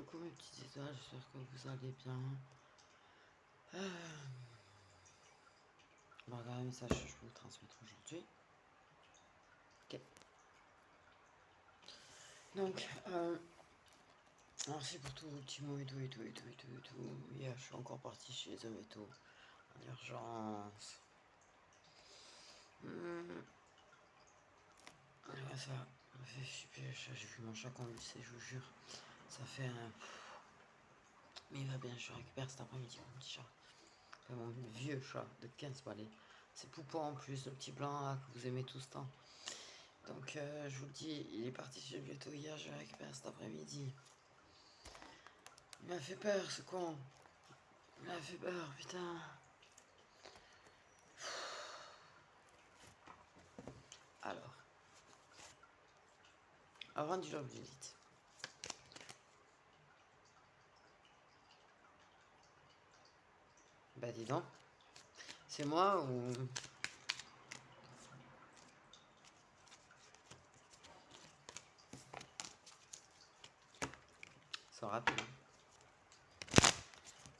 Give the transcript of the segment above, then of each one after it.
coucou mes petites étoiles, j'espère que vous allez bien. On va regarder un message que je peux vous transmettre aujourd'hui. Ok. Donc, merci pour tous vos petits mots et tout. Hier, je suis encore partie chez les hommes et tout, en urgence. Ça me fait super, j'ai vu mon chat convulser, je vous jure. Ça fait un... Mais il va bien, je récupère cet après-midi mon petit chat. Enfin, mon vieux chat de 15 balais. C'est Poupon en plus, le petit blanc là que vous aimez tout ce temps. Donc je vous le dis, il est parti chez le veto hier, je le récupère cet après-midi. Il m'a fait peur ce con. Il m'a fait peur, putain. Alors. Avant du job d'élite. Bah dis donc. C'est moi ou... C'est rapide.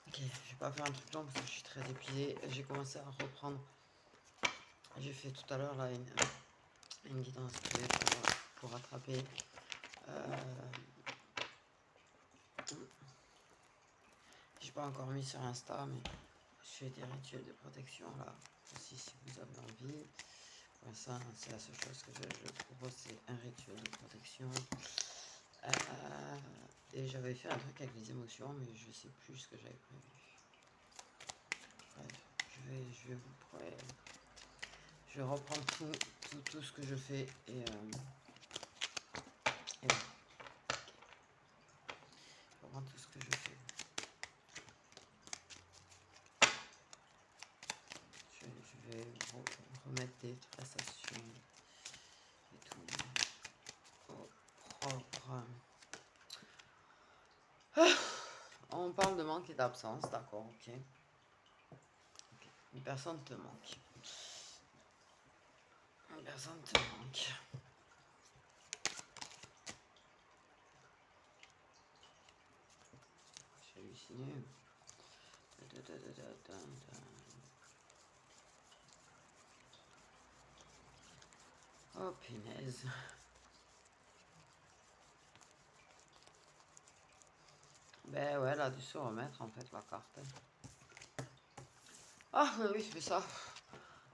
Ok, je vais pas faire un truc long parce que je suis très épuisée. J'ai commencé à reprendre. J'ai fait tout à l'heure là une guidance pour rattraper. J'ai pas encore mis sur Insta, mais je fais des rituels de protection là aussi si vous avez envie. Pour ça, c'est la seule chose que je propose, c'est un rituel de protection. Et j'avais fait un truc avec les émotions, mais je sais plus ce que j'avais prévu. Bref, je vais vous prendre. Je vais reprendre tout ce que je fais et voilà. Je reprends tout ce que je fais. Je vais remettre des prestations et tout au propre. On parle de manque et d'absence, d'accord, ok. Une personne te manque. Une personne te manque. J'ai halluciné. Oh punaise. Ben ouais, elle a dû se remettre en fait la carte. Ah oui, je fais ça.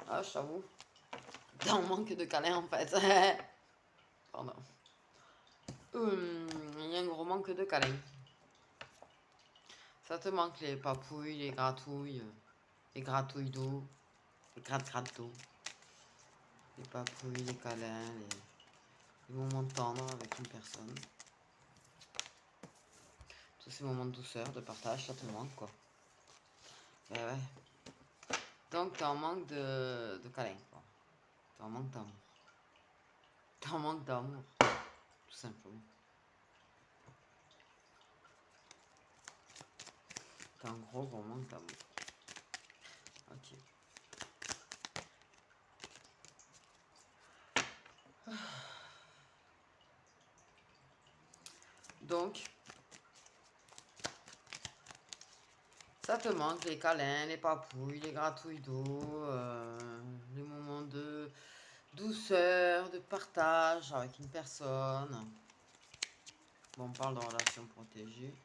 Ah, je t'avoue. T'as un manque de câlin en fait. Pardon. Il y a un gros manque de câlin. Ça te manque les papouilles, les gratouilles d'eau, les gratte d'eau. Les papouilles, les câlins, les moments tendres avec une personne. Tous ces moments de douceur, de partage, ça te manque quoi. Ben ouais. Donc t'es en manque de câlin quoi. T'es en manque d'amour. T'es en manque d'amour. Tout simplement. T'as un gros manque d'amour. Ok. Donc, ça te manque les câlins, les papouilles, les gratouilles d'eau, les moments de douceur, de partage avec une personne. Bon, on parle de relations protégées.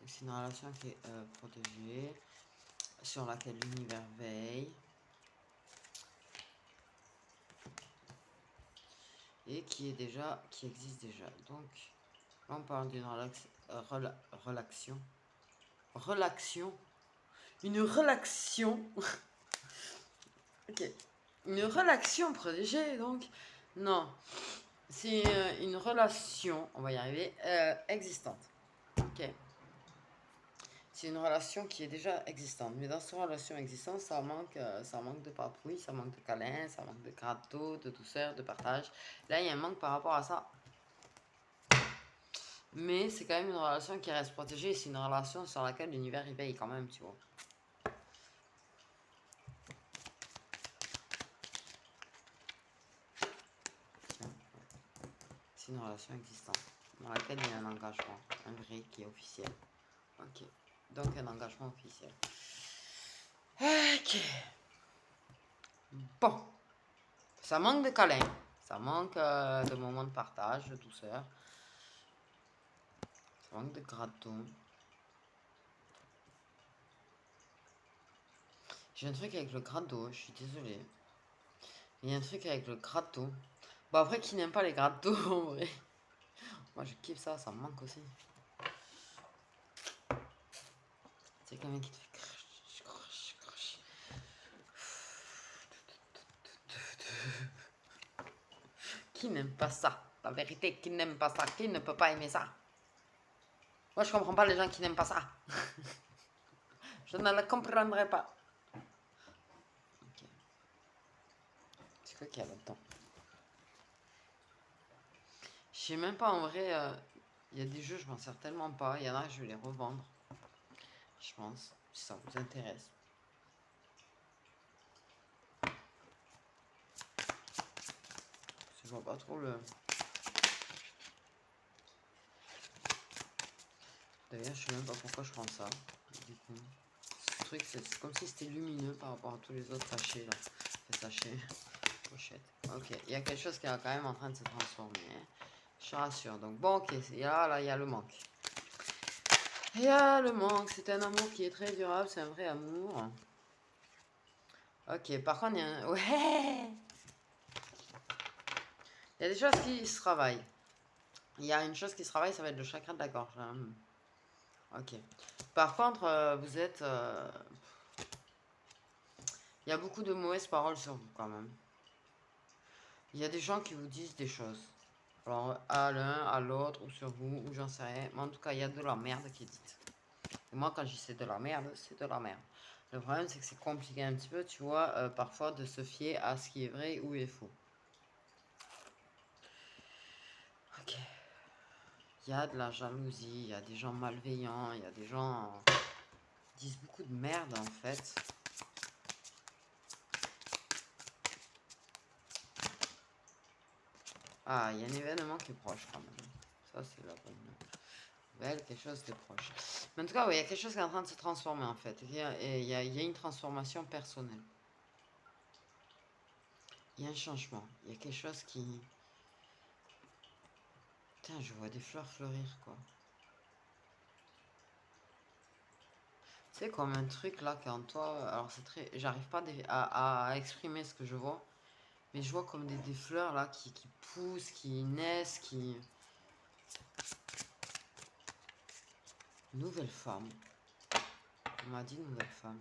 C'est une relation qui est protégée, sur laquelle l'univers veille. Et qui existe déjà. Donc, là on parle d'une relaxation. Une relaxation. Ok. Une relaxation protégée, donc. Non. C'est une relation, on va y arriver, existante. Ok. C'est une relation qui est déjà existante. Mais dans cette relation existante, ça manque de papouille, ça manque de câlin, ça manque de gâteau, de douceur, de partage. Là, il y a un manque par rapport à ça. Mais c'est quand même une relation qui reste protégée. C'est une relation sur laquelle l'univers il veille quand même, tu vois. une relation existante dans laquelle il y a un engagement, un vrai qui est officiel. Ok, donc un engagement officiel. Ok. Bon, ça manque de câlins, ça manque de moments de partage, de douceur, ça manque de gratton. J'ai un truc avec le gratto, je suis désolée. Il y a un truc avec le gratto. Bon, après, qui n'aime pas les grattos, en vrai. Moi, je kiffe ça, ça me manque aussi. C'est quand même qui te fait crush. Qui n'aime pas ça? La vérité, qui n'aime pas ça? Qui ne peut pas aimer ça? Moi, je comprends pas les gens qui n'aiment pas ça. Je ne le comprendrai pas. Okay. C'est quoi qu'il y a là-dedans? Je sais même pas, en vrai, il y a des jeux, je m'en sers tellement pas. Il y en a, je vais les revendre. Je pense, si ça vous intéresse. Je vois pas trop le... D'ailleurs, je sais même pas pourquoi je prends ça. Du coup, ce truc, c'est comme si c'était lumineux par rapport à tous les autres sachets là. Sachets, pochette. Ok, il y a quelque chose qui est quand même en train de se transformer. Hein. Je rassure. Donc bon, ok, là, il y a le manque. Il y a le manque. C'est un amour qui est très durable. C'est un vrai amour. Ok, par contre, il y a un... Ouais. Il y a des choses qui se travaillent. Il y a une chose qui se travaille, ça va être le chakra de la gorge. Hein. Ok. Par contre, vous êtes... Il y a beaucoup de mauvaises paroles sur vous quand même. Il y a des gens qui vous disent des choses. Alors, à l'un, à l'autre, ou sur vous, ou j'en sais rien. Mais en tout cas, il y a de la merde qui est dite. Et moi, quand je dis c'est de la merde, c'est de la merde. Le problème, c'est que c'est compliqué un petit peu, tu vois, parfois de se fier à ce qui est vrai ou est faux. Ok. Il y a de la jalousie, il y a des gens malveillants, il y a des gens qui disent beaucoup de merde, en fait. Ah, il y a un événement qui est proche, quand même. Ça, c'est la bonne nouvelle, quelque chose de proche. Mais en tout cas, oui, il y a quelque chose qui est en train de se transformer, en fait. Il y a une transformation personnelle. Il y a un changement. Il y a quelque chose qui... Putain, je vois des fleurs fleurir, quoi. C'est comme un truc, là, quand toi... Alors, c'est très... J'arrive pas à exprimer ce que je vois. Mais je vois comme des fleurs, là, qui poussent, qui naissent, qui... Nouvelle femme. On m'a dit nouvelle femme.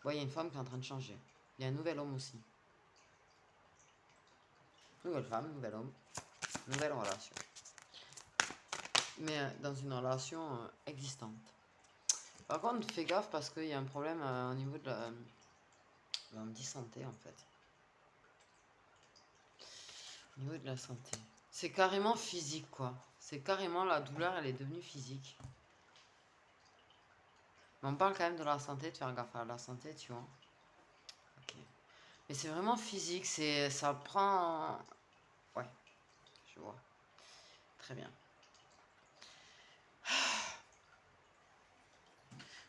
Ouais, il y a une femme qui est en train de changer. Il y a un nouvel homme aussi. Nouvelle femme, nouvel homme. Nouvelle relation. Mais dans une relation existante. Par contre, fais gaffe parce qu'il y a un problème au niveau de la... on dit santé, en fait. Au niveau de la santé. C'est carrément physique, quoi. C'est carrément la douleur, elle est devenue physique. Mais on parle quand même de la santé, de faire gaffe à la santé, tu vois. Ok. Mais c'est vraiment physique, ça prend... Ouais, je vois. Très bien.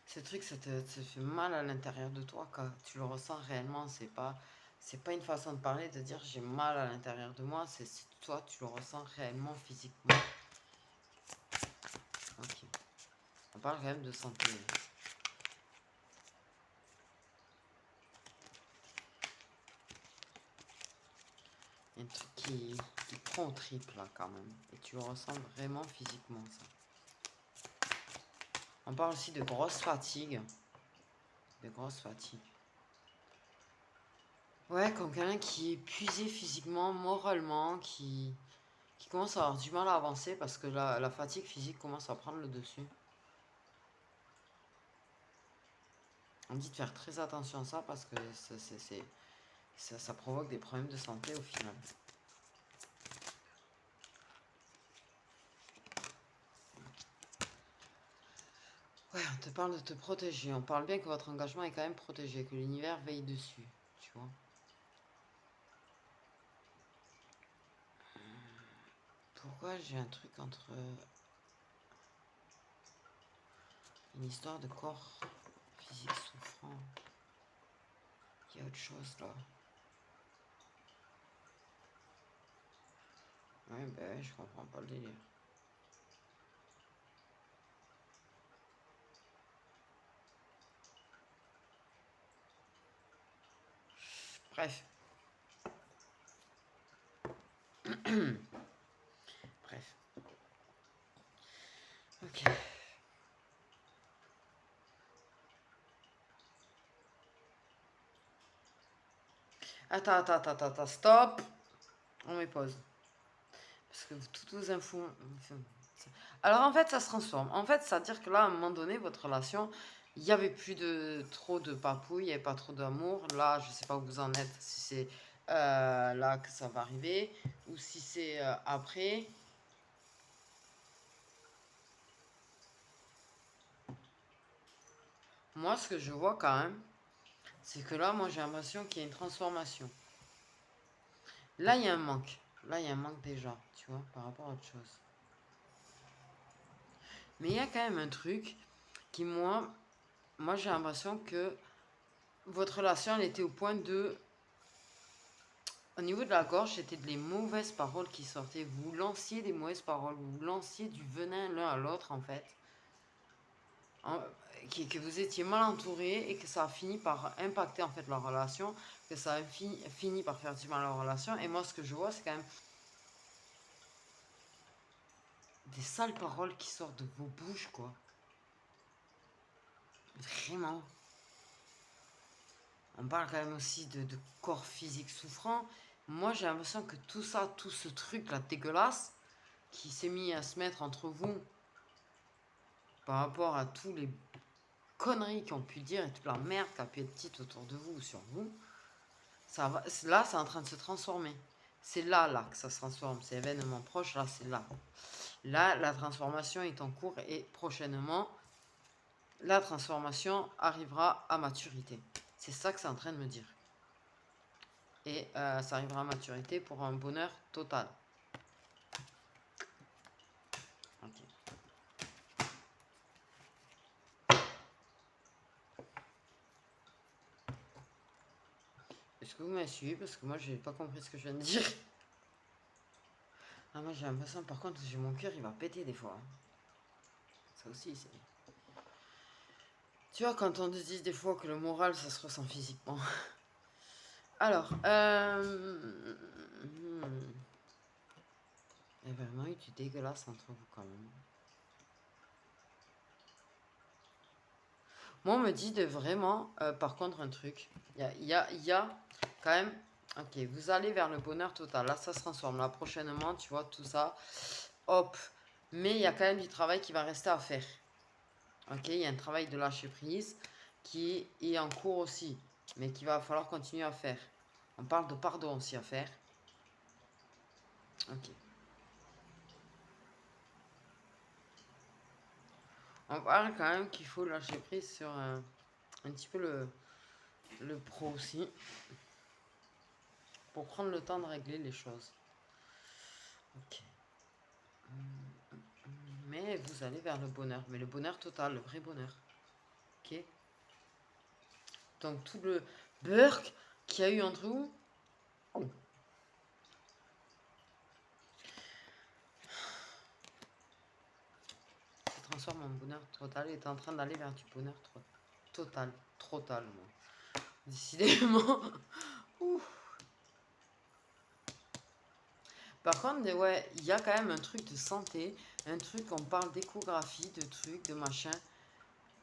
Ce truc, ça te fait mal à l'intérieur de toi quand tu le ressens réellement. C'est pas une façon de parler, de dire j'ai mal à l'intérieur de moi. C'est toi, tu le ressens réellement, physiquement. Ok. On parle quand même de santé. Il y a un truc qui prend au triple là quand même. Et tu le ressens vraiment physiquement ça. On parle aussi de grosses fatigues. De grosses fatigues. Ouais, comme quelqu'un qui est épuisé physiquement, moralement, qui commence à avoir du mal à avancer parce que la fatigue physique commence à prendre le dessus. On dit de faire très attention à ça parce que ça provoque des problèmes de santé au final. Ouais, on te parle de te protéger. On parle bien que votre engagement est quand même protégé, que l'univers veille dessus, tu vois. Pourquoi j'ai un truc entre une histoire de corps physique souffrant? Il y a autre chose là. Ouais, ben je comprends pas le délire. Bref. Bref. Ok. Attends, stop. On met pause. Parce que toutes vos infos. Alors en fait, ça se transforme. En fait, c'est-à-dire que là, à un moment donné, votre relation, il n'y avait plus de trop de papouilles, il n'y avait pas trop d'amour. Là, je sais pas où vous en êtes, si c'est là que ça va arriver, ou si c'est après. Moi, ce que je vois quand même, c'est que là, moi, j'ai l'impression qu'il y a une transformation. Là, il y a un manque. Là, il y a un manque déjà, tu vois, par rapport à autre chose. Mais il y a quand même un truc qui, moi j'ai l'impression que votre relation, elle était au point de... Au niveau de la gorge, c'était des mauvaises paroles qui sortaient. Vous lanciez des mauvaises paroles, vous lanciez du venin l'un à l'autre, en fait. En- que vous étiez mal entouré et que ça a fini par impacter, en fait, la relation. Que ça a fini par faire du mal à la relation. Et moi, ce que je vois, c'est quand même des sales paroles qui sortent de vos bouches, quoi. Vraiment. On parle quand même aussi de corps physique souffrant. Moi, j'ai l'impression que tout ça, tout ce truc-là dégueulasse, qui s'est mis à se mettre entre vous par rapport à tous les conneries qu'on pu dire et toute la merde qui a pu être dite autour de vous ou sur vous, ça va, là, c'est en train de se transformer. C'est là que ça se transforme. C'est événement proche, là, c'est là. Là, la transformation est en cours et prochainement, la transformation arrivera à maturité. C'est ça que c'est en train de me dire. Et ça arrivera à maturité pour un bonheur total. Ok. Est-ce que vous m'avez suivi? Parce que moi, j'ai pas compris ce que je viens de dire. Ah, moi, j'ai l'impression, par contre, j'ai mon cœur, il va péter des fois. Ça aussi, c'est... Tu vois, quand on te dit des fois que le moral, ça se ressent physiquement. Alors, il y a vraiment eu du dégueulasse entre vous quand même. Moi, on me dit de vraiment, par contre, un truc. Il y a quand même... Ok, vous allez vers le bonheur total. Là, ça se transforme. Là, prochainement, tu vois, tout ça. Hop. Mais il y a quand même du travail qui va rester à faire. Ok, il y a un travail de lâcher prise qui est en cours aussi, mais qu'il va falloir continuer à faire. On parle de pardon aussi à faire. Ok. On parle quand même qu'il faut lâcher prise sur un petit peu le pro aussi, pour prendre le temps de régler les choses. Ok. Mais vous allez vers le bonheur, mais le bonheur total, le vrai bonheur. Ok. Donc tout le burk qu'il y a eu entre vous, se transforme en bonheur total et est en train d'aller vers du bonheur total. Totalement. Décidément. Ouf. Par contre, ouais, il y a quand même un truc de santé, un truc, on parle d'échographie, de trucs, de machin.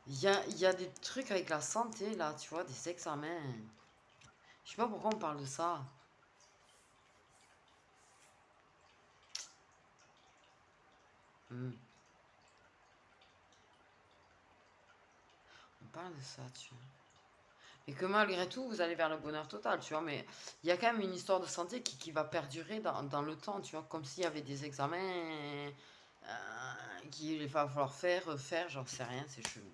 Il y a des trucs avec la santé, là, tu vois, des examens. Je sais pas pourquoi on parle de ça. Hmm. On parle de ça, tu vois. Et que malgré tout, vous allez vers le bonheur total, tu vois. Mais il y a quand même une histoire de santé qui va perdurer dans le temps, tu vois. Comme s'il y avait des examens qu'il va falloir faire, refaire, j'en sais rien, c'est chelou.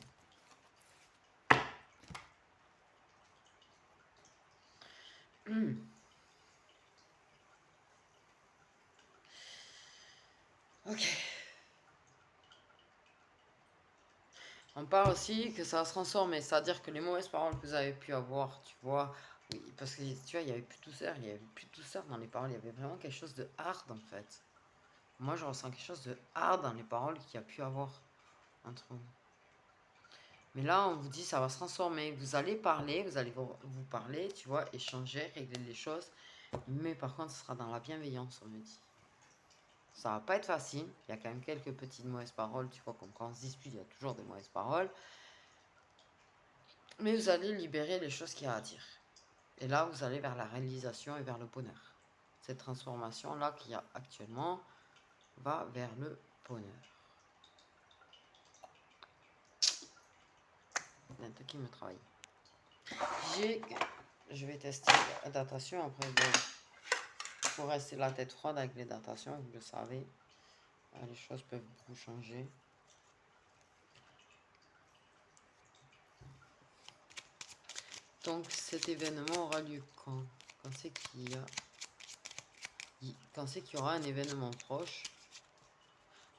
parle aussi que ça va se transformer. C'est-à-dire que les mauvaises paroles que vous avez pu avoir, tu vois, oui, parce que tu vois, il n'y avait plus de douceur, il y avait plus de douceur dans les paroles, il y avait vraiment quelque chose de hard en fait. Moi, je ressens quelque chose de hard dans les paroles qu'il y a pu avoir entre vous. Mais là, on vous dit, ça va se transformer. Vous allez parler, vous allez vous parler, tu vois, échanger, régler les choses. Mais par contre, ce sera dans la bienveillance, on me dit. Ça va pas être facile. Il y a quand même quelques petites mauvaises paroles, tu vois, comme quand on se dispute, il y a toujours des mauvaises paroles. Mais vous allez libérer les choses qu'il y a à dire. Et là, vous allez vers la réalisation et vers le bonheur. Cette transformation-là qu'il y a actuellement va vers le bonheur. Il y a un truc qui me travaille. Je vais tester la datation. Après, il faut rester la tête froide avec les datations, vous le savez. Les choses peuvent beaucoup changer. Donc cet événement aura lieu quand? Quand c'est qu'il y aura un événement proche?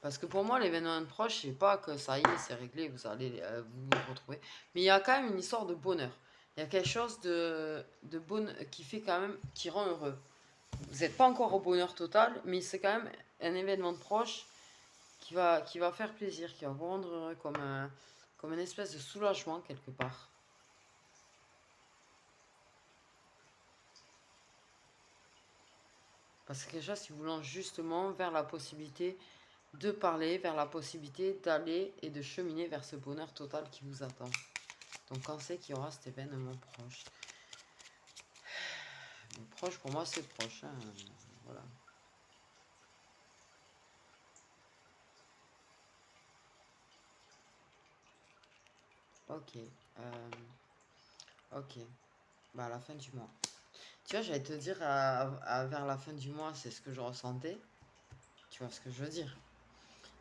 Parce que pour moi, l'événement proche, c'est pas que ça y est, c'est réglé, vous allez vous retrouver. Mais il y a quand même une histoire de bonheur. Il y a quelque chose de bonheur qui fait quand même, qui rend heureux. Vous n'êtes pas encore au bonheur total, mais c'est quand même un événement proche qui va faire plaisir, qui va vous rendre heureux comme une espèce de soulagement quelque part. Parce que quelque chose qui vous lance justement vers la possibilité de parler, vers la possibilité d'aller et de cheminer vers ce bonheur total qui vous attend. Donc quand c'est qu'il y aura cet événement proche? Proche, pour moi, c'est proche. Hein. Voilà. Ok. Ok. Bah, à la fin du mois. Tu vois, j'allais te dire, vers la fin du mois, c'est ce que je ressentais. Tu vois ce que je veux dire?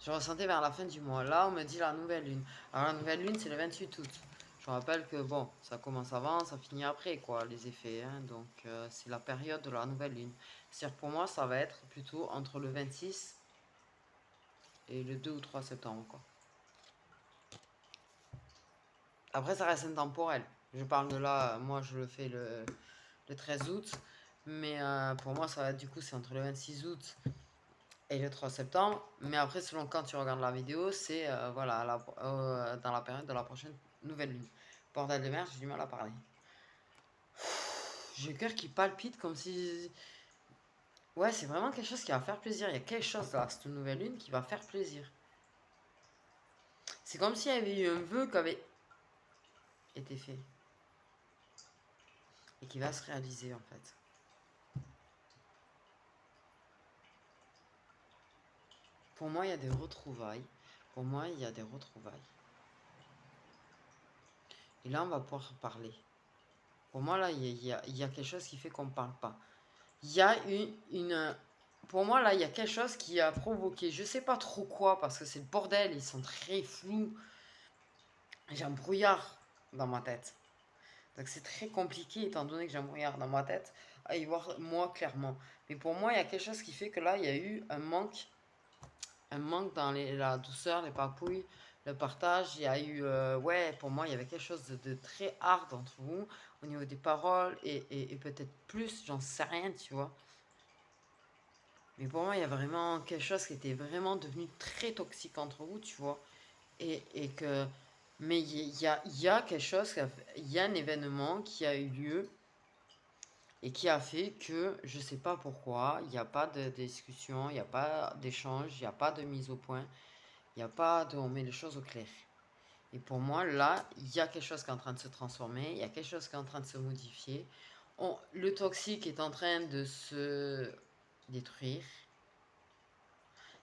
Je ressentais vers la fin du mois. Là, on me dit la nouvelle lune. Alors, la nouvelle lune, c'est le 28 août. Je rappelle que, bon, ça commence avant, ça finit après, quoi, les effets. Hein. Donc, c'est la période de la nouvelle lune. C'est-à-dire, pour moi, ça va être plutôt entre le 26 et le 2 ou 3 septembre, quoi. Après, ça reste intemporel. Je parle de là, moi, je le fais le 13 août. Mais pour moi, ça va être, du coup, c'est entre le 26 août et le 3 septembre. Mais après, selon quand tu regardes la vidéo, c'est voilà, dans la période de la prochaine nouvelle lune. Bordel de merde, j'ai du mal à parler. J'ai le cœur qui palpite comme si... Ouais, c'est vraiment quelque chose qui va faire plaisir. Il y a quelque chose là, cette nouvelle lune qui va faire plaisir. C'est comme s'il y avait eu un vœu qui avait été fait. Et qui va se réaliser en fait. Pour moi, il y a des retrouvailles. Pour moi, il y a des retrouvailles. Et là, on va pouvoir parler. Pour moi, là, il y a quelque chose qui fait qu'on ne parle pas. Il y a pour moi, là, il y a quelque chose qui a provoqué, je sais pas trop quoi, parce que c'est le bordel, ils sont très flous. J'ai un brouillard dans ma tête. Donc c'est très compliqué, étant donné que j'ai un brouillard dans ma tête, à y voir moi clairement. Mais pour moi, il y a quelque chose qui fait que là, il y a eu un manque dans la douceur, les papouilles, le partage. Il y a eu, ouais, pour moi, il y avait quelque chose de très hard entre vous, au niveau des paroles, et peut-être plus, j'en sais rien, tu vois. Mais pour moi, il y a vraiment quelque chose qui était vraiment devenu très toxique entre vous, tu vois. Et que. Mais il y a quelque chose, il y a un événement qui a eu lieu et qui a fait que je sais pas pourquoi, il n'y a pas de discussion, il n'y a pas d'échange, il n'y a pas de mise au point, il n'y a pas de. On met les choses au clair. Et pour moi, là, il y a quelque chose qui est en train de se transformer, il y a quelque chose qui est en train de se modifier. Le toxique est en train de se détruire.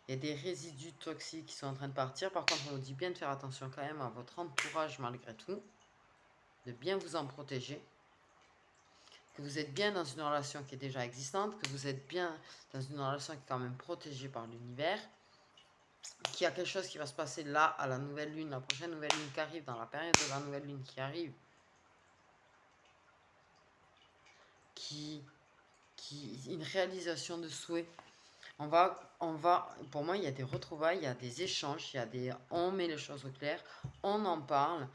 Il y a des résidus toxiques qui sont en train de partir. Par contre, on vous dit bien de faire attention quand même à votre entourage malgré tout. De bien vous en protéger. Que vous êtes bien dans une relation qui est déjà existante. Que vous êtes bien dans une relation qui est quand même protégée par l'univers. Qu'il y a quelque chose qui va se passer là à la nouvelle lune. La prochaine nouvelle lune qui arrive. Dans la période de la nouvelle lune qui arrive. Une réalisation de souhait. pour moi, il y a des retrouvailles, il y a des échanges, on met les choses au clair, on en parle,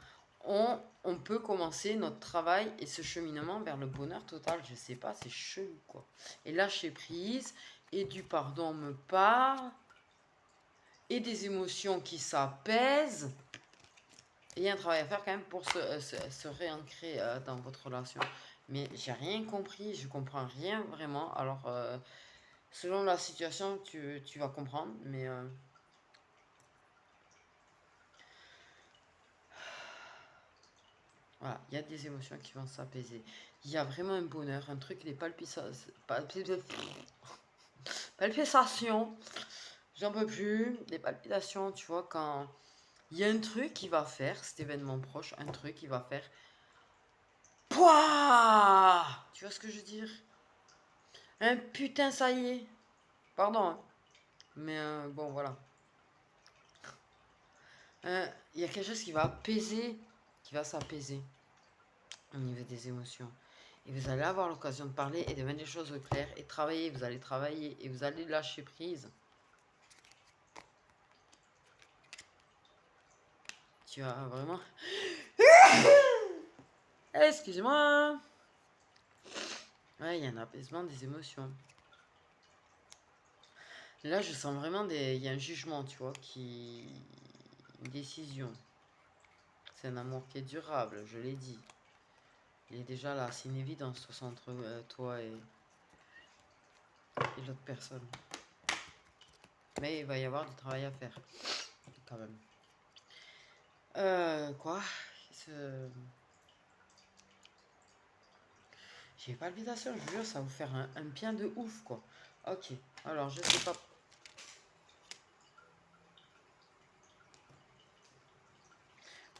on peut commencer notre travail et ce cheminement vers le bonheur total. Je sais pas, c'est chelou, quoi. Et lâcher prise, et du pardon me parle, et des émotions qui s'apaisent. Et il y a un travail à faire quand même pour se réancrer dans votre relation. Mais j'ai rien compris, je comprends rien vraiment. Alors, selon la situation, tu vas comprendre, mais voilà, il y a des émotions qui vont s'apaiser. Il y a vraiment un bonheur, un truc, des palpitations, j'en peux plus, des palpitations, tu vois, quand il y a un truc qui va faire, cet événement proche, un truc qui va faire, pouah, tu vois ce que je veux dire? Un putain, ça y est, pardon, hein. Mais bon, voilà. Il y a quelque chose qui va apaiser, qui va s'apaiser au niveau des émotions. Et vous allez avoir l'occasion de parler et de mettre les choses au clair et travailler. Vous allez travailler et vous allez lâcher prise. Tu vas vraiment... Excusez-moi. Ouais, il y a un apaisement des émotions. Là, je sens vraiment il y a un jugement, tu vois, une décision. C'est un amour qui est durable, je l'ai dit. Il est déjà là, c'est une évidence entre toi et l'autre personne. Mais il va y avoir du travail à faire, quand même. Quoi? J'ai palpitation, je vous jure, ça va vous faire un bien de ouf, quoi. Ok, alors je sais pas.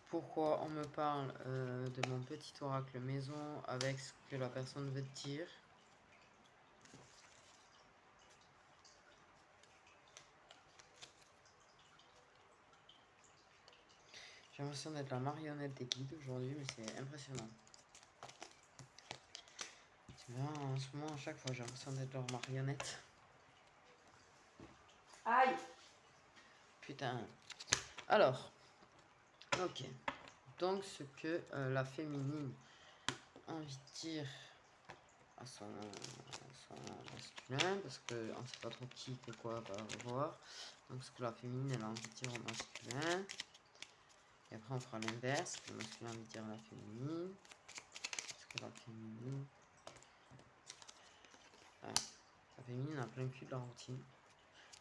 Pourquoi on me parle de mon petit oracle maison avec ce que la personne veut dire. J'ai l'impression d'être la marionnette des guides aujourd'hui, mais c'est impressionnant. Tu vois, en ce moment, à chaque fois, j'ai l'impression d'être leur marionnette. Aïe! Putain. Alors, ok. Donc, ce que la féminine a envie de dire à son masculin, parce qu'on ne sait pas trop qui, que quoi va voir. Donc, ce que la féminine, elle a envie de dire au masculin. Et après, on fera l'inverse, que le masculin a envie de dire à la féminine. Parce que la féminine... Ouais, la féminine a plein le cul de la routine.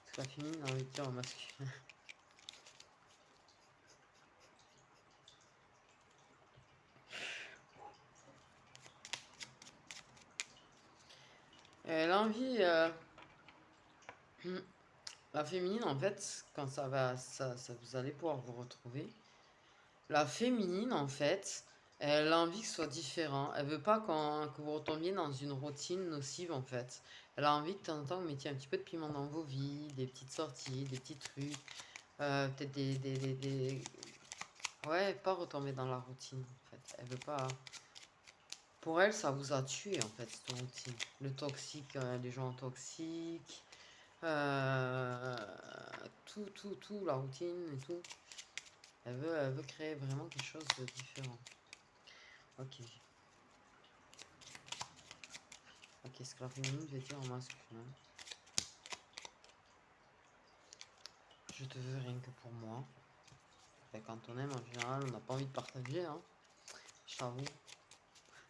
Parce que la féminine a envie de dire au masculin. Elle a envie... La féminine, en fait, quand vous allez pouvoir vous retrouver. La féminine, en fait, elle a envie que ce soit différent. Elle veut pas que vous retombiez dans une routine nocive, en fait. Elle a envie que de temps en temps, vous mettiez un petit peu de piment dans vos vies, des petites sorties, des petits trucs. Peut-être Ouais, pas retomber dans la routine, en fait. Elle veut pas... Pour elle, ça vous a tué, en fait, cette routine. Le toxique, les gens toxiques... Euh, tout, la routine et tout. Elle veut créer vraiment quelque chose de différent. Ok. Ok, ce que la féminine veut dire en masculin. Je te veux rien que pour moi. Et quand on aime, en général, on n'a pas envie de partager, hein. Je t'avoue.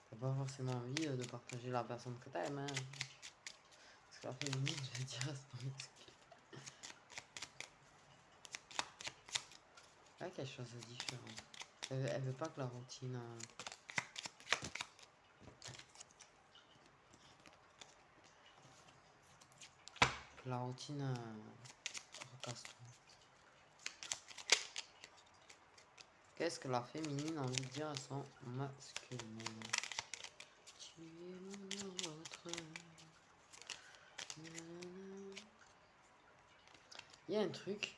T'as pas forcément envie de partager la personne que t'aimes, hein. Ce que la féminine veut dire c'est masculin. Il y a quelque chose de différent. Elle veut pas que la routine... La routine recasse tout. Qu'est-ce que la féminine a envie de dire à son masculin? Tu es mon autre. Il y a un truc.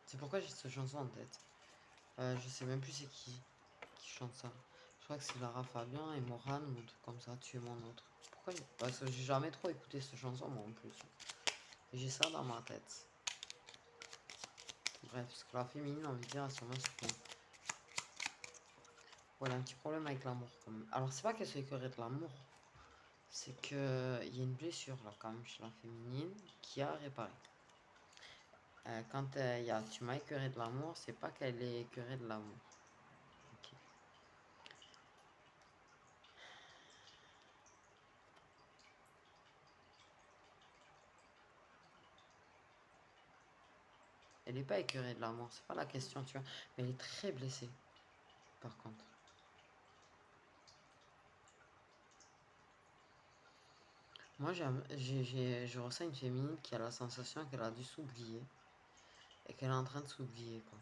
C'est pourquoi j'ai cette chanson en tête. Je sais même plus c'est qui chante ça. Je crois que c'est Lara Fabian et Morane ou un truc comme ça, Tu es mon autre. Pourquoi Parce que j'ai jamais trop écouté cette chanson moi en plus. J'ai ça dans ma tête. Bref, parce que la féminine, on veut dire, sur moi, c'est bon. Voilà, un petit problème avec l'amour quand même. Alors, c'est pas qu'elle soit écœurée de l'amour, c'est que il y a une blessure là quand même chez la féminine qui a réparé. Quand il y a tu m'as écœuré de l'amour, c'est pas qu'elle est écœurée de l'amour. Ok. Elle est pas écœurée de l'amour, c'est pas la question, tu vois. Mais elle est très blessée, par contre. Moi, je ressens une féminine qui a la sensation qu'elle a dû s'oublier et qu'elle est en train de s'oublier, quoi.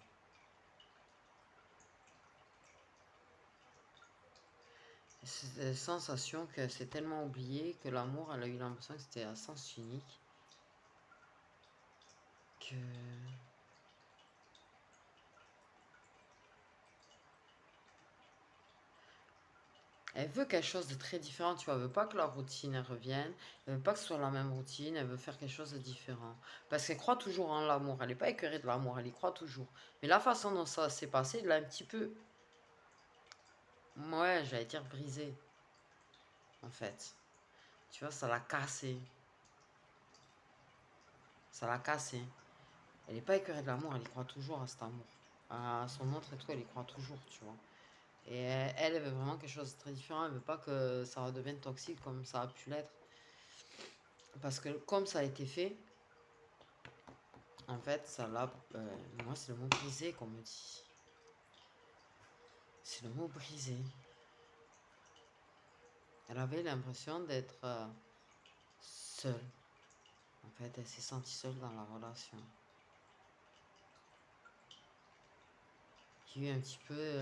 C'est la sensation que c'est tellement oublié que l'amour, elle a eu l'impression que c'était à sens unique. Que elle veut quelque chose de très différent, tu vois. Elle veut pas que la routine elle revienne. Elle veut pas que ce soit la même routine. Elle veut faire quelque chose de différent. Parce qu'elle croit toujours en l'amour. Elle n'est pas écœurée de l'amour. Elle y croit toujours. Mais la façon dont ça s'est passé, elle l'a un petit peu. Ouais, j'allais dire brisé. En fait. Tu vois, ça l'a cassé. Ça l'a cassé. Elle n'est pas écœurée de l'amour. Elle y croit toujours à cet amour. À son autre et tout, elle y croit toujours, tu vois. Et elle veut vraiment quelque chose de très différent. Elle veut pas que ça redevienne toxique comme ça a pu l'être. Parce que comme ça a été fait, en fait, ça l'a. Moi, c'est le mot brisé qu'on me dit. C'est le mot brisé. Elle avait l'impression d'être seule. En fait, elle s'est sentie seule dans la relation. Qui eu un petit peu.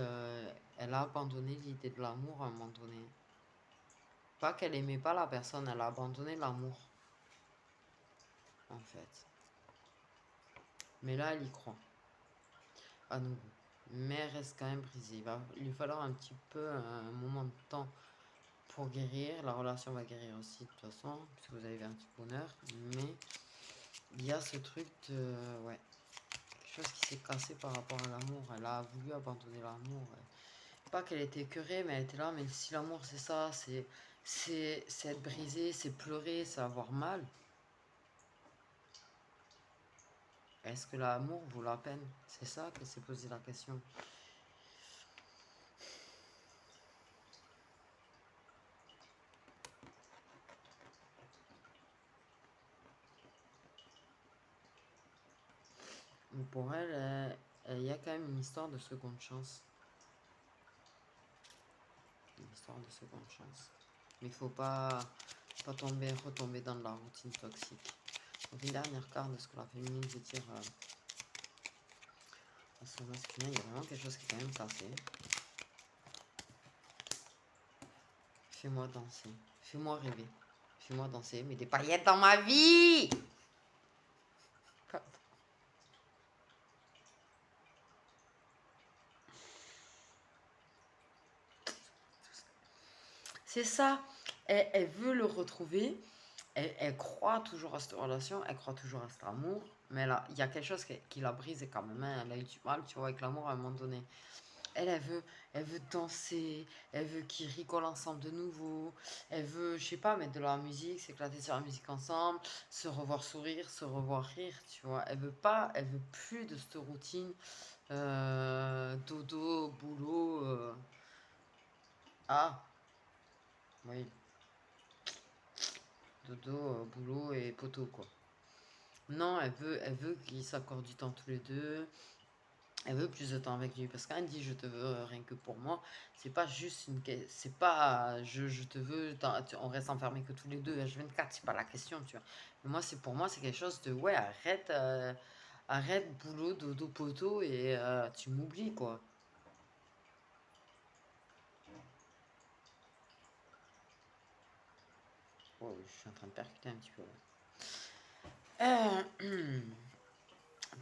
Elle a abandonné l'idée de l'amour à un moment donné. Pas qu'elle aimait pas la personne, elle a abandonné l'amour. En fait. Mais là, elle y croit. À nouveau. Mais elle reste quand même brisée. Il va lui falloir un petit peu un moment de temps pour guérir. La relation va guérir aussi de toute façon, puisque vous avez un petit bonheur. Mais il y a ce truc de. Ouais. Quelque chose qui s'est cassé par rapport à l'amour. Elle a voulu abandonner l'amour. Pas qu'elle était écœurée, mais elle était là. Mais si l'amour c'est ça, c'est être brisé, c'est pleurer, c'est avoir mal. Est-ce que l'amour vaut la peine? C'est ça qu'elle s'est posé la question. Mais pour elle, il y a quand même une histoire de seconde chance. Une histoire de seconde chance. Mais il faut pas retomber dans la routine toxique. Donc une dernière carte de ce que la féminine veut dire à son masculin. Il y a vraiment quelque chose qui est quand même cassé. Fais-moi danser. Fais-moi rêver. Fais-moi danser. Mets des paillettes dans ma vie. C'est ça. Elle veut le retrouver. Elle croit toujours à cette relation. Elle croit toujours à cet amour. Mais là, il y a quelque chose qui l'a brisé quand même, hein. Elle a eu du mal, tu vois, avec l'amour à un moment donné. Elle veut danser, elle veut qu'ils rigolent ensemble de nouveau, elle veut, je sais pas, mettre de la musique, s'éclater sur la musique ensemble, se revoir sourire, se revoir rire, tu vois. Elle veut plus de cette routine, dodo, boulot, ah, oui, dodo, boulot et poteau, quoi. Non, elle veut qu'ils s'accordent du temps tous les deux. Elle veut plus de temps avec lui parce qu'elle dit je te veux rien que pour moi, c'est pas juste c'est pas je te veux, on reste enfermés que tous les deux H24, c'est pas la question, tu vois. Mais moi, c'est pour moi, c'est quelque chose de ouais, arrête boulot, dodo, poteau et tu m'oublies, quoi. Oh, je suis en train de percuter un petit peu là.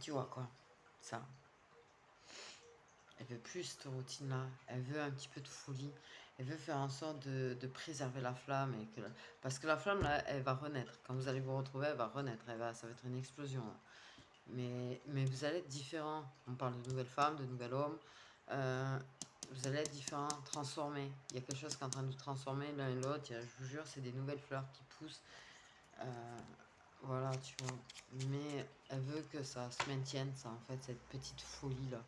Tu vois quoi, ça. Elle veut plus cette routine-là. Elle veut un petit peu de folie. Elle veut faire en sorte de préserver la flamme. Parce que la flamme, là, elle va renaître. Quand vous allez vous retrouver, elle va renaître. Ça va être une explosion, là. Mais vous allez être différents. On parle de nouvelles femmes, de nouvel homme. Euh, vous allez être différents, transformés. Il y a quelque chose qui est en train de vous transformer l'un et l'autre. Je vous jure, c'est des nouvelles fleurs qui poussent. Voilà, tu vois. Mais elle veut que ça se maintienne, ça, en fait, cette petite folie-là.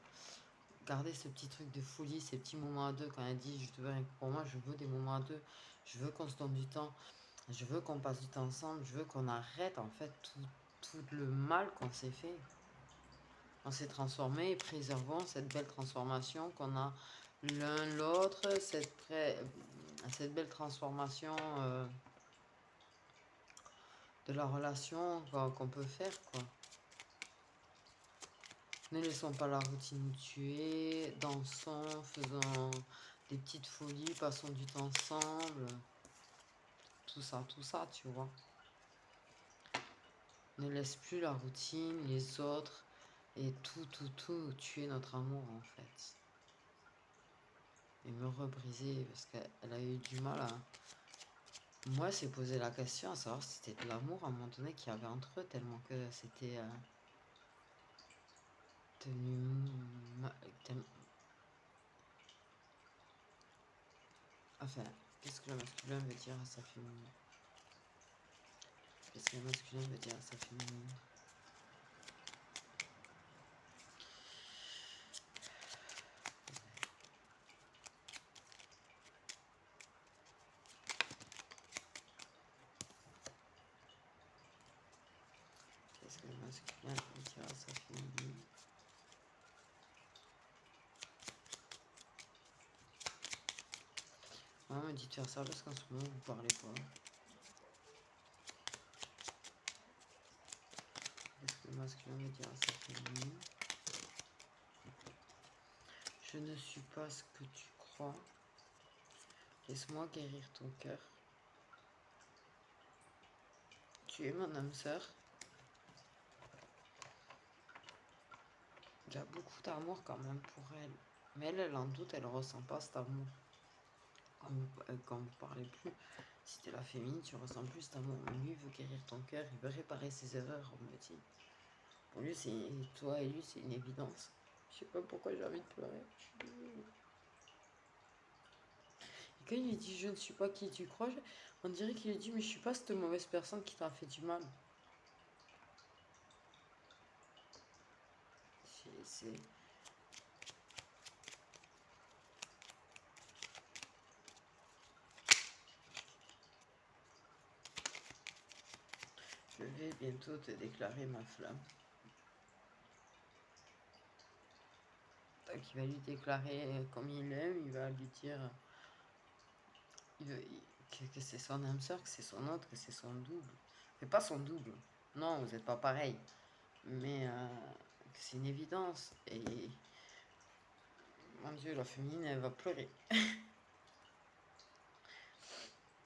Gardez ce petit truc de folie, ces petits moments à deux. Quand elle dit, je te veux rien que pour moi, je veux des moments à deux. Je veux qu'on se donne du temps. Je veux qu'on passe du temps ensemble. Je veux qu'on arrête, en fait, tout le mal qu'on s'est fait. On s'est transformé et préservons cette belle transformation qu'on a l'un l'autre, cette belle transformation de la relation qu'on peut faire, quoi. Ne laissons pas la routine nous tuer, dansons, faisons des petites folies, passons du temps ensemble, tout ça, tu vois. Ne laisse plus la routine, les autres et tout tuer notre amour, en fait. Et me rebriser, parce qu'elle a eu du mal à... Moi, c'est poser la question à savoir si c'était de l'amour à un moment donné qu'il y avait entre eux, tellement que c'était tenu... Enfin, qu'est-ce que le masculin veut dire à sa féminine? Qu'est-ce que le masculin veut dire à sa féminine? Qu'est-ce que le masculin veut dire à sa féminine? Maman me dit de faire ça parce qu'en ce moment vous parlez pas. Qu'est-ce que le masculin veut dire à sa féminine? Je ne suis pas ce que tu crois. Laisse-moi guérir ton cœur. Tu es mon âme sœur. Il y a beaucoup d'amour quand même pour elle. Mais elle en doute, elle ressent pas cet amour. Quand vous parlez plus, si t'es la féminine, tu ressens plus cet amour. Mais lui, il veut guérir ton cœur, il veut réparer ses erreurs, on me dit. Pour lui, toi et lui, c'est une évidence. Je sais pas pourquoi j'ai envie de pleurer. Et quand il lui dit je ne suis pas qui tu crois, on dirait qu'il lui dit mais je suis pas cette mauvaise personne qui t'a fait du mal. C'est... Je vais bientôt te déclarer ma flamme. Donc il va lui déclarer comme il l'aime, il va lui dire que c'est son âme sœur, que c'est son autre, que c'est son double. Mais pas son double. Non, vous n'êtes pas pareil. Mais que c'est une évidence. Et mon Dieu, la féminine, elle va pleurer.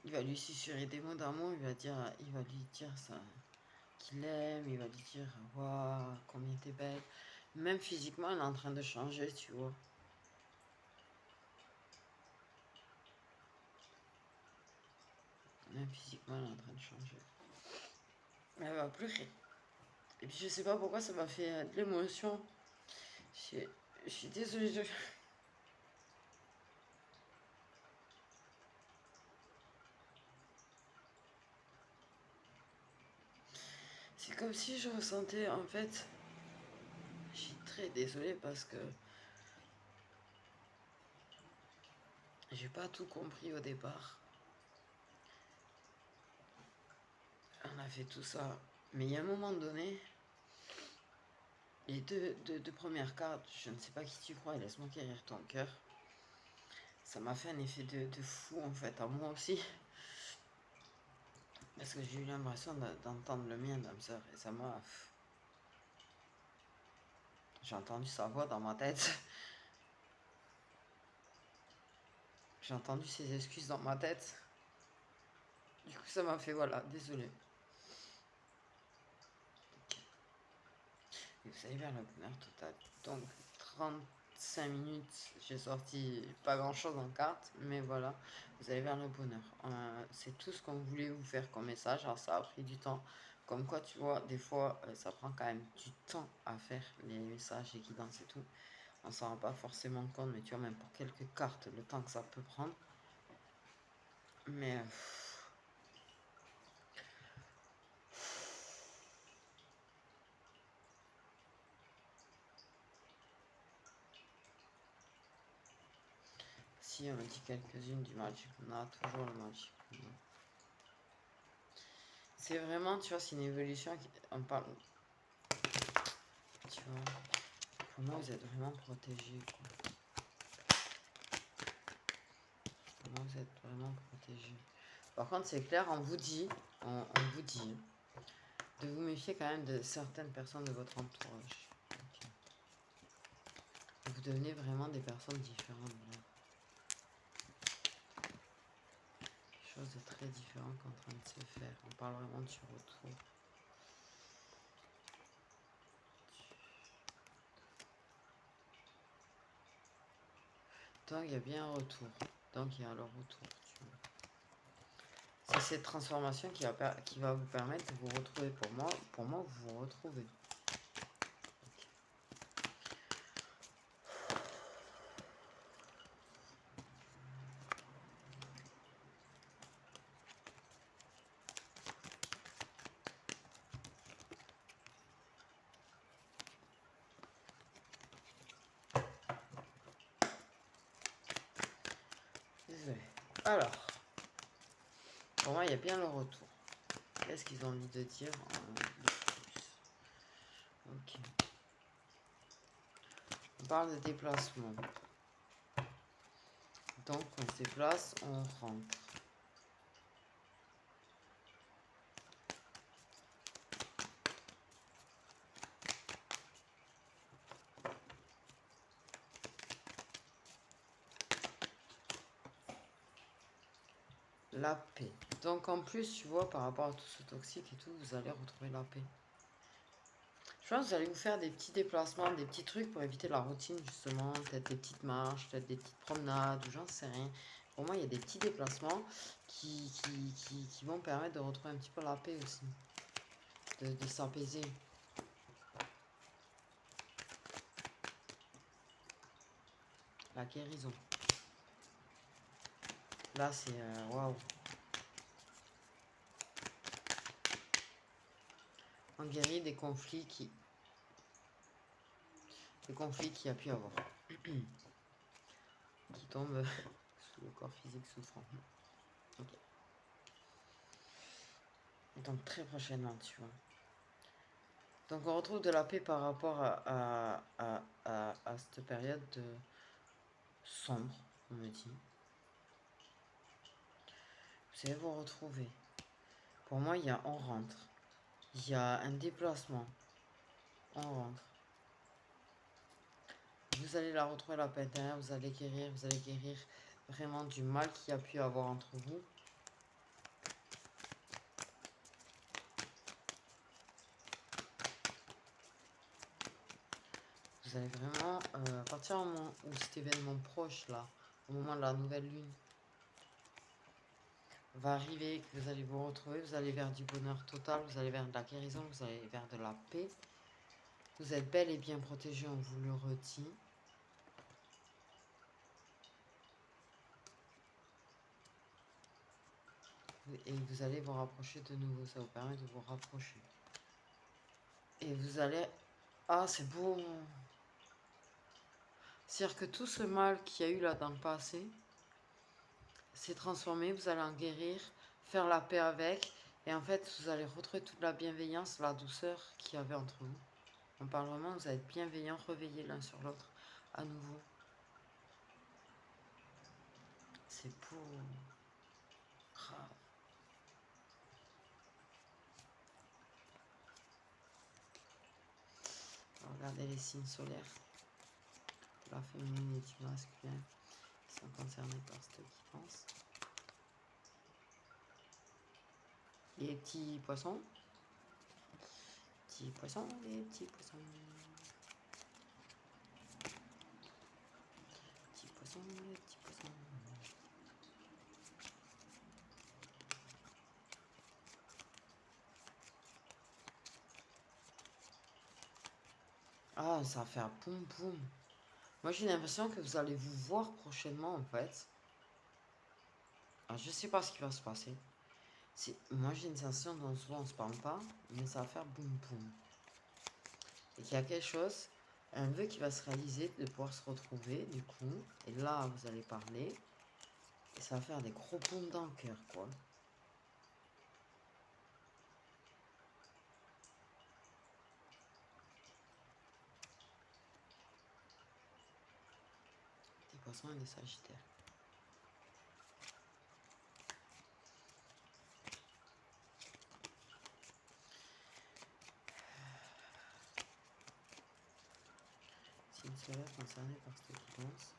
Il va lui susurrer des mots d'amour, il va lui dire ça, qu'il aime, il va lui dire waouh, combien t'es belle. Même physiquement, elle est en train de changer, tu vois. Même physiquement, elle est en train de changer. Mais elle va pleurer. Et puis je sais pas pourquoi ça m'a fait de l'émotion. Je suis désolée. C'est comme si je ressentais en fait. Je suis très désolée parce que j'ai pas tout compris au départ. On a fait tout ça. Mais il y a un moment donné, les deux premières cartes, je ne sais pas qui tu crois et laisse-moi guérir ton cœur. Ça m'a fait un effet de fou en fait, à moi aussi. Parce que j'ai eu l'impression d'entendre le mien d'âme sœur et ça m'a... J'ai entendu sa voix dans ma tête. J'ai entendu ses excuses dans ma tête. Du coup, ça m'a fait, voilà, désolé. Et vous allez vers le bonheur total. Donc, 5 minutes, j'ai sorti pas grand chose en carte, mais voilà, vous allez vers le bonheur. C'est tout ce qu'on voulait vous faire comme message. Alors ça a pris du temps. Comme quoi, tu vois, des fois, ça prend quand même du temps à faire les messages, les guidances et tout. On s'en rend pas forcément compte, mais tu vois, même pour quelques cartes, le temps que ça peut prendre. Mais si on me dit quelques-unes du Magic, on a toujours le Magic. C'est vraiment, tu vois, c'est une évolution. On parle, tu vois, pour moi, vous êtes vraiment protégés, quoi. Pour moi, vous êtes vraiment protégés. Par contre, c'est clair, on vous dit de vous méfier quand même de certaines personnes de votre entourage. Okay. Vous devenez vraiment des personnes différentes. Là. Quelque chose de très différent qui est en train de se faire. On parle vraiment du retour. Donc, il y a bien un retour. Donc, il y a le retour. C'est cette transformation qui va vous permettre de vous retrouver. Pour moi, vous vous retrouvez. Désolé. Alors, pour moi, il y a bien le retour. Qu'est-ce qu'ils ont envie de dire de plus? Ok. On parle de déplacement. Donc, on se déplace, on rentre. La paix. Donc, en plus, tu vois, par rapport à tout ce toxique et tout, vous allez retrouver la paix. Je pense que vous allez vous faire des petits déplacements, des petits trucs pour éviter la routine, justement. Peut-être des petites marches, peut-être des petites promenades, ou j'en sais rien. Pour moi, il y a des petits déplacements qui vont permettre de retrouver un petit peu la paix aussi. De s'apaiser. La guérison. Là, c'est... waouh. On guérit des conflits qui... Des conflits qu'il y a pu avoir. Qui tombent sous le corps physique souffrant. Ok. Donc très prochainement, tu vois. Donc on retrouve de la paix par rapport à cette période sombre, on me dit. Vous allez vous retrouver. Pour moi, il y a on rentre. Il y a un déplacement. On rentre. Vous allez la retrouver la paix intérieure, vous allez guérir vraiment du mal qu'il y a pu avoir entre vous. Vous allez vraiment, à partir du moment où cet événement proche là, au moment de la nouvelle lune, va arriver, que vous allez vous retrouver, vous allez vers du bonheur total, vous allez vers de la guérison, vous allez vers de la paix. Vous êtes bel et bien protégé, on vous le redit. Et vous allez vous rapprocher de nouveau, ça vous permet de vous rapprocher. Et vous allez... Ah, c'est beau. C'est-à-dire que tout ce mal qu'il y a eu là dans le passé, s'est transformé, vous allez en guérir, faire la paix avec, et en fait, vous allez retrouver toute la bienveillance, la douceur qu'il y avait entre vous. On parle vraiment, vous allez être bienveillants, réveillés l'un sur l'autre, à nouveau. C'est beau. Grave. Regardez les signes solaires, la féminine et du masculin, qui sont concernés par ce qui pense. Les petits poissons. Les petits poissons. poissons, les petits poissons. Ah, ça va faire poum poum. Moi, j'ai l'impression que vous allez vous voir prochainement, en fait. Alors, je sais pas ce qui va se passer. Moi, j'ai une sensation dont souvent on se parle pas, mais ça va faire boum boum. Et qu'il y a quelque chose, un vœu qui va se réaliser, de pouvoir se retrouver, du coup. Et là, vous allez parler. Et ça va faire des gros boum dans le cœur, quoi. Des poissons et des sagittaires. Signe solaire concerné par cette évidence.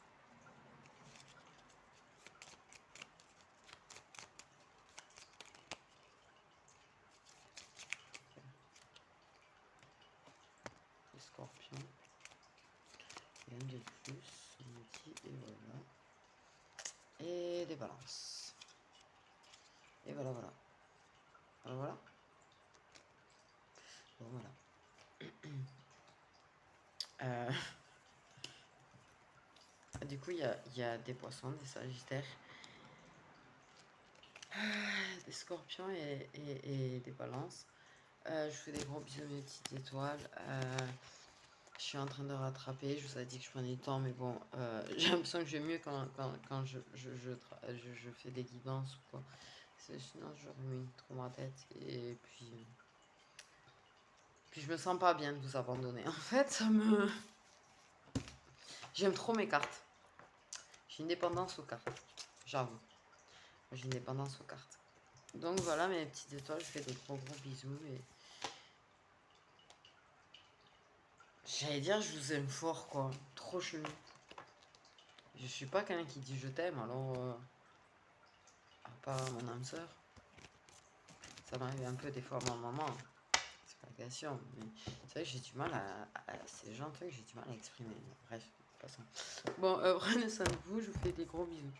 Les scorpions. Rien de plus, on me dit, et voilà. Et des balances. Et voilà, voilà. Alors voilà. Bon, voilà. Du coup, il y a des poissons, des sagittaires, des scorpions et des balances. Je vous fais des gros bisous, mes petites étoiles. Je suis en train de rattraper. Je vous ai dit que je prenais du temps, mais bon, j'ai l'impression que je vais mieux quand je fais des guidances ou quoi. Sinon, je rumine trop ma tête. Et puis je me sens pas bien de vous abandonner. En fait, j'aime trop mes cartes. J'ai une dépendance aux cartes, j'avoue. J'ai une dépendance aux cartes. Donc voilà, mes petites étoiles, je fais des gros bisous. Et j'allais dire, je vous aime fort, quoi. Trop chelou. Je suis pas quelqu'un qui dit je t'aime, alors... à part mon âme sœur. Ça m'arrive un peu des fois à ma maman. C'est pas la question. Mais c'est vrai que j'ai du mal c'est le genre de truc que j'ai du mal à exprimer. Bref, passons. Bon, prenez soin de vous. Je vous fais des gros bisous.